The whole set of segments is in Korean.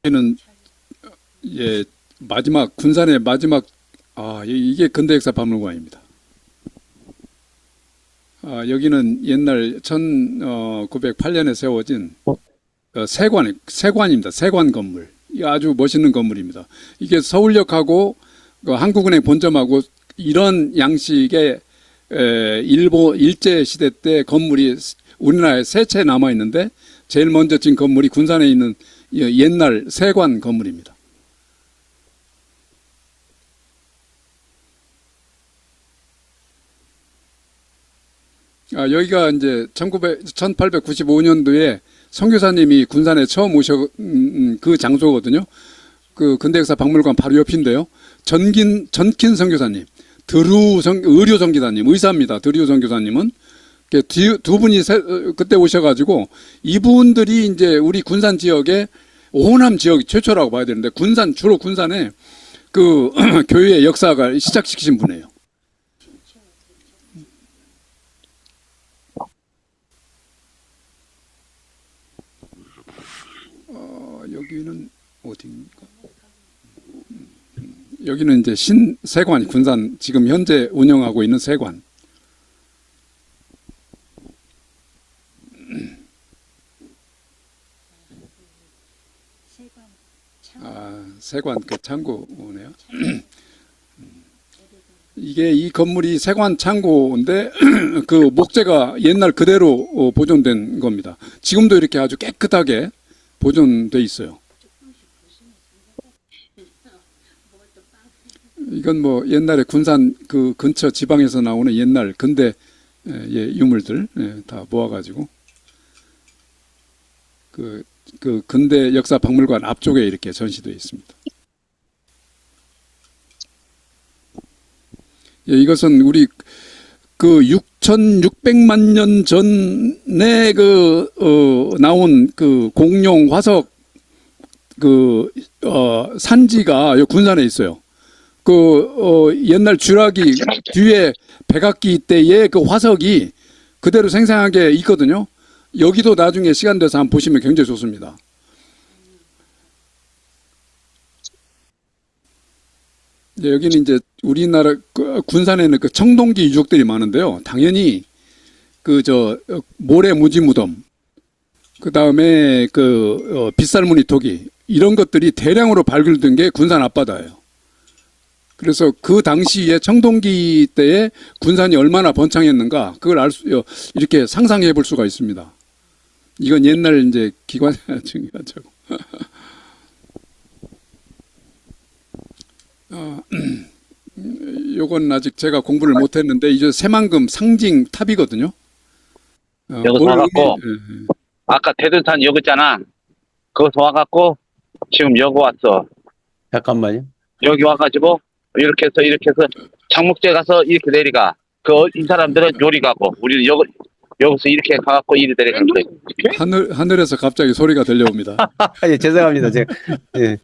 여기는 예 마지막 군산의 마지막 이게 근대역사 박물관입니다. 여기는 옛날 1908년에 세워진 세관입니다. 세관 건물. 이 아주 멋있는 건물입니다. 이게 서울역하고 그 한국은행 본점하고 이런 양식의 일본 일제 시대 때 건물이 우리나라에 세 채 남아 있는데 제일 먼저 진 건물이 군산에 있는 옛날 세관 건물입니다. 여기가 이제 1895년도에 선교사님이 군산에 처음 오셔 그 장소거든요. 그 근대역사 박물관 바로 옆인데요. 전킨 선교사님, 의료 선교사님, 의사입니다. 드류 선교사님은 두 분이 그때 오셔가지고 이분들이 이제 우리 군산 지역의 호남 지역 최초라고 봐야 되는데 주로 군산에 그 교회의 역사가 시작시키신 분이에요. 여기는 어디입니까? 여기는 이제 신세관 군산 지금 현재 운영하고 있는 세관. 세관 그 창고네요. 이게 이 건물이 세관 창고인데 그 목재가 옛날 그대로 보존된 겁니다. 지금도 이렇게 아주 깨끗하게 보존돼 있어요. 이건 뭐 옛날에 군산 그 근처 지방에서 나오는 옛날 근대 유물들 다 모아가지고 그 근대 역사 박물관 앞쪽에 이렇게 전시되어 있습니다. 이것은 우리 그 6,600만 년 전에 나온 그 공룡 화석 산지가 여기 군산에 있어요. 옛날 쥐라기 뒤에 백악기 때의 그 화석이 그대로 생생하게 있거든요. 여기도 나중에 시간 돼서 한번 보시면 굉장히 좋습니다. 여기는 이제 우리나라 군산에는 그 청동기 유적들이 많은데요. 당연히 모래 무지 무덤, 그 다음에 빗살무늬 토기 이런 것들이 대량으로 발굴된 게 군산 앞바다예요. 그래서 그 당시에 청동기 때에 군산이 얼마나 번창했는가 그걸 이렇게 상상해 볼 수가 있습니다. 이건 옛날 이제 기관 중요하죠. 요건 아직 제가 공부를 못했는데 이제 새만금 상징 탑이거든요. 여기서 와갖고 아까 대둔산 여기 있잖아. 거기서 와갖고 지금 여기 왔어. 잠깐만요. 여기 와가지고 이렇게 해서 장목재 가서 이렇게 내려가. 이 사람들은 요리 가고 우리는 여기서 이렇게 가갖고 이리 내려간 거예요. 하늘에서 갑자기 소리가 들려옵니다. 예, 죄송합니다. 제가 예.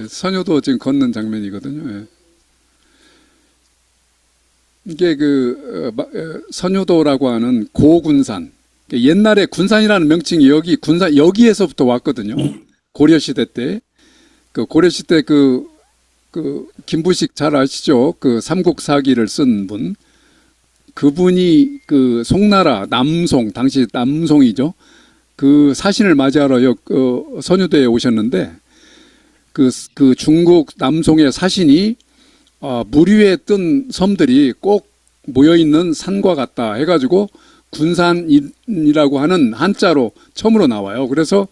선효도 지금 걷는 장면이거든요. 이게 선효도라고 하는 고군산. 옛날에 군산이라는 명칭이 여기에서부터 왔거든요. 고려시대 때. 고려시대 김부식 잘 아시죠? 삼국사기를 쓴 분. 그분이 송나라 남송, 당시 남송이죠. 그 사신을 맞이하러 선효도에 오셨는데 중국 남송의 사신이 물 위에 뜬 섬들이 꼭 모여있는 산과 같다 해가지고 군산이라고 하는 한자로 처음으로 나와요. 그래서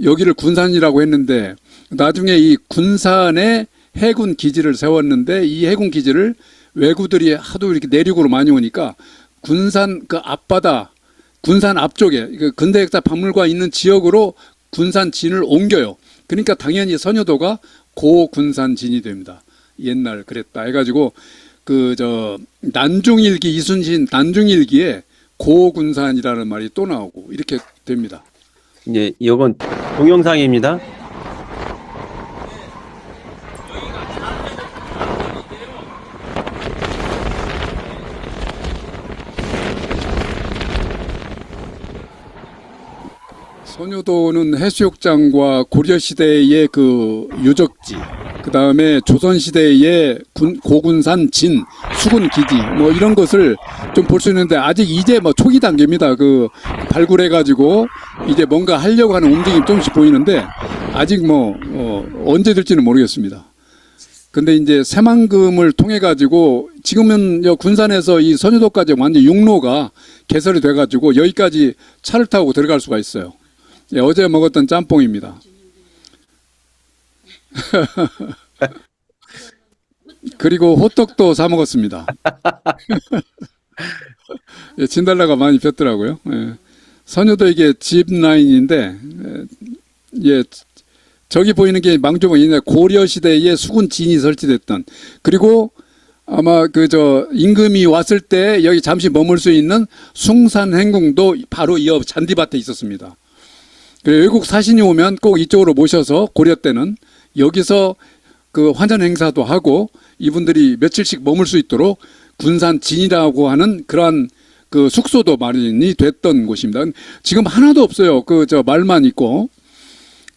여기를 군산이라고 했는데 나중에 이 군산에 해군 기지를 세웠는데 이 해군 기지를 왜구들이 하도 이렇게 내륙으로 많이 오니까 군산 앞바다, 군산 앞쪽에 근대역사 박물관 있는 지역으로 군산 진을 옮겨요. 그러니까 당연히 선효도가 고군산진이 됩니다. 옛날 그랬다 해가지고 난중일기 이순신 난중일기에 고군산이라는 말이 또 나오고 이렇게 됩니다. 예, 이건 동영상입니다. 선유도는 해수욕장과 고려시대의 그 유적지, 그 다음에 조선시대의 고군산 진, 수군기지, 뭐 이런 것을 좀 볼 수 있는데, 아직 이제 뭐 초기 단계입니다. 그 발굴해가지고 이제 뭔가 하려고 하는 움직임이 조금씩 보이는데, 아직 뭐, 언제 될지는 모르겠습니다. 근데 이제 새만금을 통해가지고 지금은 군산에서 이 선유도까지 완전 육로가 개설이 돼가지고 여기까지 차를 타고 들어갈 수가 있어요. 예, 어제 먹었던 짬뽕입니다. 그리고 호떡도 사 먹었습니다. 예, 진달래가 많이 폈더라고요. 예. 선유도 이게 집 라인인데, 예, 저기 보이는 게 망조봉이냐, 고려시대에 수군진이 설치됐던, 그리고 아마 임금이 왔을 때 여기 잠시 머물 수 있는 숭산행궁도 바로 이 옆 잔디밭에 있었습니다. 그리고 외국 사신이 오면 꼭 이쪽으로 모셔서 고려 때는 여기서 그 환전 행사도 하고 이분들이 며칠씩 머물 수 있도록 군산진이라고 하는 그러한 그 숙소도 마련이 됐던 곳입니다. 지금 하나도 없어요. 말만 있고.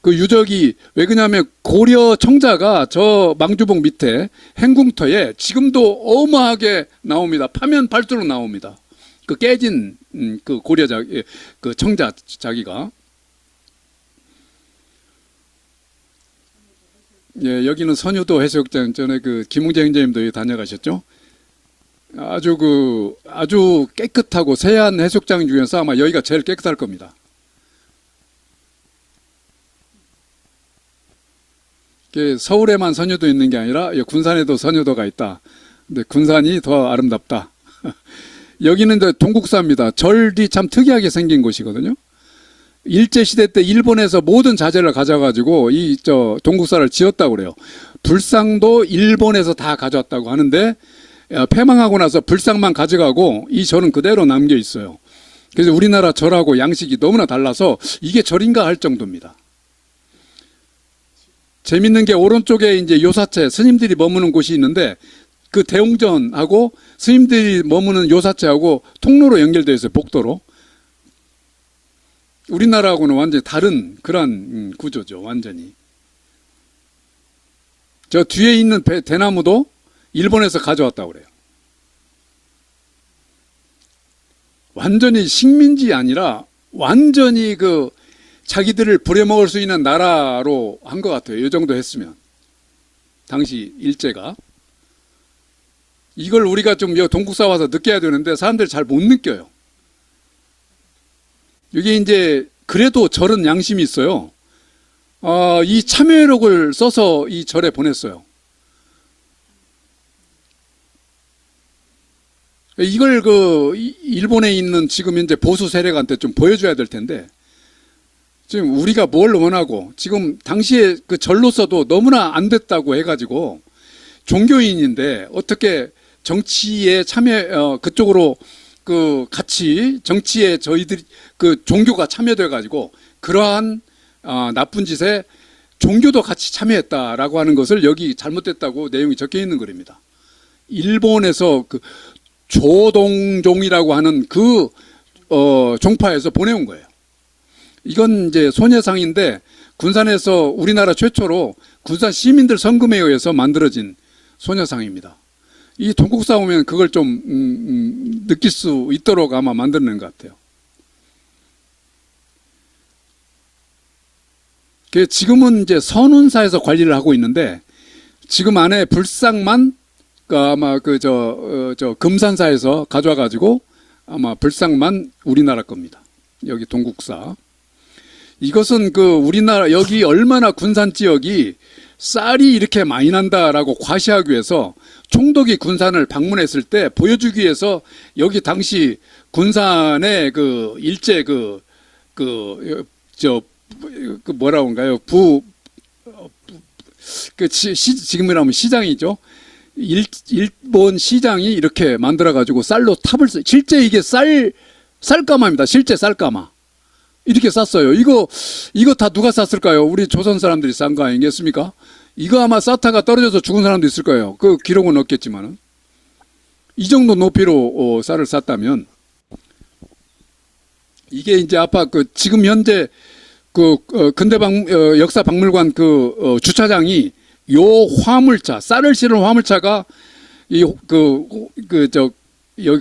그 유적이 왜 그러냐면 고려 청자가 저 망주봉 밑에 행궁터에 지금도 어마하게 나옵니다. 파면 팔수록 나옵니다. 그 깨진 그 고려자 그 청자 자기가. 예, 여기는 선유도 해수욕장. 전에 그 김웅재 형제님도 여기 다녀가셨죠? 아주 깨끗하고 세안 해수욕장 중에서 아마 여기가 제일 깨끗할 겁니다. 서울에만 선유도 있는 게 아니라 군산에도 선유도가 있다. 근데 군산이 더 아름답다. 여기는 이제 동국사입니다. 절이 참 특이하게 생긴 곳이거든요. 일제시대 때 일본에서 모든 자재를 가져가지고 동국사를 지었다고 그래요. 불상도 일본에서 다 가져왔다고 하는데, 폐망하고 나서 불상만 가져가고 이 절은 그대로 남겨 있어요. 그래서 우리나라 절하고 양식이 너무나 달라서 이게 절인가 할 정도입니다. 재밌는 게 오른쪽에 이제 요사체, 스님들이 머무는 곳이 있는데 그 대웅전하고 스님들이 머무는 요사체하고 통로로 연결되어 있어요. 복도로. 우리나라하고는 완전히 다른 그런 구조죠. 완전히. 저 뒤에 있는 대나무도 일본에서 가져왔다고 그래요. 완전히 식민지 아니라 완전히 자기들을 부려먹을 수 있는 나라로 한 것 같아요. 이 정도 했으면. 당시 일제가. 이걸 우리가 좀 동국사 와서 느껴야 되는데 사람들이 잘 못 느껴요. 이게 이제 그래도 절은 양심이 있어요. 이 참여록을 써서 이 절에 보냈어요. 이걸 일본에 있는 지금 현재 보수 세력한테 좀 보여줘야 될 텐데, 지금 우리가 뭘 원하고, 지금 당시에 그 절로서도 너무나 안 됐다고 해가지고, 종교인인데, 어떻게 정치에 그쪽으로 같이 정치에 저희들이 종교가 참여돼가지고, 그러한, 나쁜 짓에 종교도 같이 참여했다라고 하는 것을 여기 잘못됐다고 내용이 적혀 있는 글입니다. 일본에서 조동종이라고 하는 종파에서 보내온 거예요. 이건 이제 소녀상인데 군산에서 우리나라 최초로 군산 시민들 성금에 의해서 만들어진 소녀상입니다. 이 동국사 오면 그걸 좀 느낄 수 있도록 아마 만드는 것 같아요. 지금은 이제 선운사에서 관리를 하고 있는데 지금 안에 불상만 아마 금산사에서 가져와가지고 아마 불상만 우리나라 겁니다. 여기 동국사. 이것은 우리나라 여기 얼마나 군산 지역이 쌀이 이렇게 많이 난다라고 과시하기 위해서 총독이 군산을 방문했을 때 보여주기 위해서 여기 당시 군산의 일제 뭐라고 할까요? 지금이라면 시장이죠. 일본 시장이 이렇게 만들어가지고 쌀로 탑을 실제 이게 쌀가마입니다. 실제 쌀가마. 이렇게 쌌어요. 이거 다 누가 쌌을까요? 우리 조선 사람들이 싼 거 아니겠습니까? 이거 아마 쌌다가 떨어져서 죽은 사람도 있을 거예요. 그 기록은 없겠지만은. 이 정도 높이로 쌀을 쌌다면 이게 이제 아까 지금 현재 역사박물관 주차장이 요 화물차, 쌀을 실은 화물차가 여기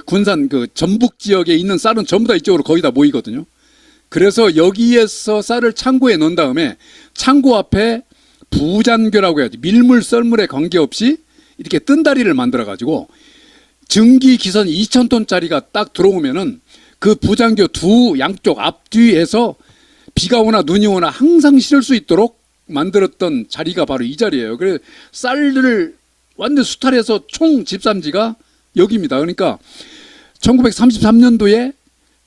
군산 전북 지역에 있는 쌀은 전부 다 이쪽으로 거의 다 모이거든요. 그래서 여기에서 쌀을 창고에 넣은 다음에 창고 앞에 부잔교라고 해야지, 밀물 썰물에 관계없이 이렇게 뜬다리를 만들어 가지고 증기 기선 2,000톤짜리가 딱 들어오면은 그 부잔교 두 양쪽 앞뒤에서 비가 오나 눈이 오나 항상 실을 수 있도록 만들었던 자리가 바로 이 자리예요. 그래서 쌀을 완전 수탈해서 총 집산지가 여기입니다. 그러니까 1933년도에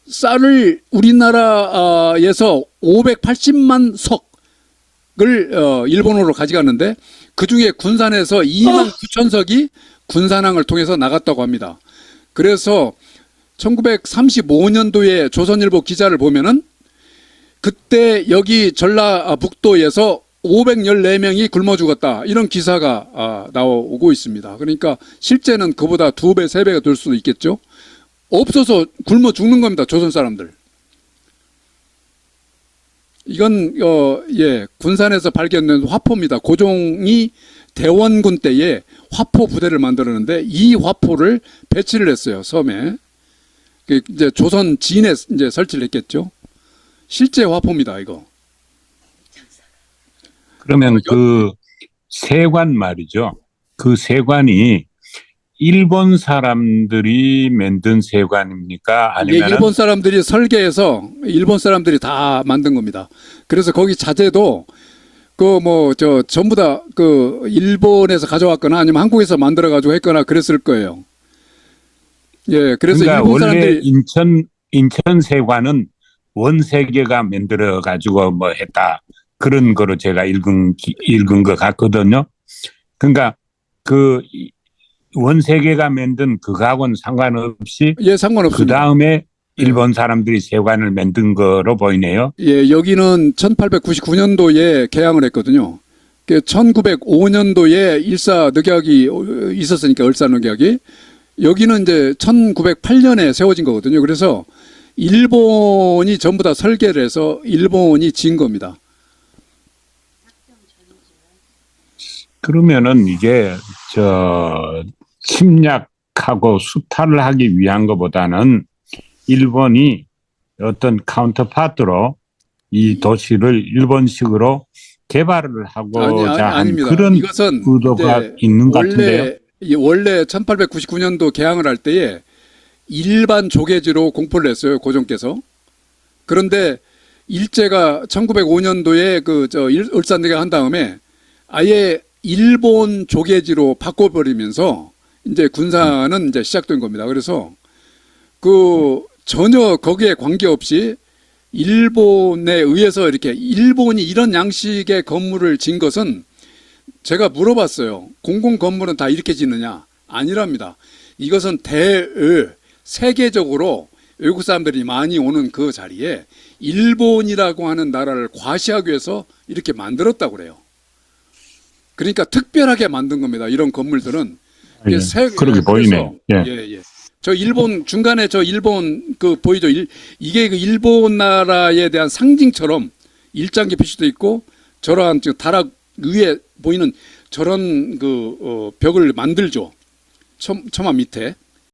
쌀을 우리나라에서 580만 석을 일본으로 가져갔는데 그중에 군산에서 2만 9천 석이 군산항을 통해서 나갔다고 합니다. 그래서 1935년도에 조선일보 기자를 보면은 그때 여기 전라북도에서 514명이 굶어 죽었다, 이런 기사가 나오고 있습니다. 그러니까 실제는 그보다 2배, 3배가 될 수도 있겠죠. 없어서 굶어 죽는 겁니다, 조선 사람들. 이건 군산에서 발견된 화포입니다. 고종이 대원군 때에 화포 부대를 만들었는데 이 화포를 배치를 했어요, 섬에. 이제 조선 진에 이제 설치를 했겠죠. 실제 화포입니다, 이거. 그러면 그 세관 말이죠. 그 세관이 일본 사람들이 만든 세관입니까? 아니면 일본 사람들이 설계해서 일본 사람들이 다 만든 겁니다. 그래서 거기 자재도 전부 다 일본에서 가져왔거나 아니면 한국에서 만들어 가지고 했거나 그랬을 거예요. 예, 그래서 그러니까 일본 원래 사람들이 인천 세관은 원세계가 만들어 가지고 했다, 그런 거로 제가 읽은 것 같거든요. 그러니까 그 원세계가 만든 그거하고는 상관없이 상관없습니다. 그 다음에 일본 사람들이 세관을 만든 거로 보이네요. 예, 여기는 1899년도에 개항을 했거든요. 1905년도에 일사늑약이 있었으니까, 을사늑약이. 여기는 이제 1908년에 세워진 거거든요. 그래서 일본이 전부 다 설계를 해서 일본이 지은 겁니다. 그러면은 이게 침략하고 수탈을 하기 위한 것보다는 일본이 어떤 카운터파트로 이 도시를 일본식으로 개발을 하고자 한 아닙니다. 그런 이것은 의도가 있는 것 같은데요. 원래 1899년도 개항을 할 때에 일반 조개지로 공포를 했어요, 고종께서. 그런데 일제가 1905년도에 을사늑약 한 다음에 아예 일본 조개지로 바꿔버리면서 이제 군사는 이제 시작된 겁니다. 그래서 전혀 거기에 관계없이 일본에 의해서 이렇게 일본이 이런 양식의 건물을 진 것은 제가 물어봤어요. 공공 건물은 다 이렇게 짓느냐? 아니랍니다. 이것은 세계적으로 외국 사람들이 많이 오는 그 자리에 일본이라고 하는 나라를 과시하기 위해서 이렇게 만들었다고 그래요. 그러니까 특별하게 만든 겁니다, 이런 건물들은. 그렇게 보이네. 예. 저 일본 중간에 일본 보이죠? 이게 일본 나라에 대한 상징처럼 일장기 표시도 있고 저러한 다락 위에 보이는 저런 벽을 만들죠. 처마 밑에.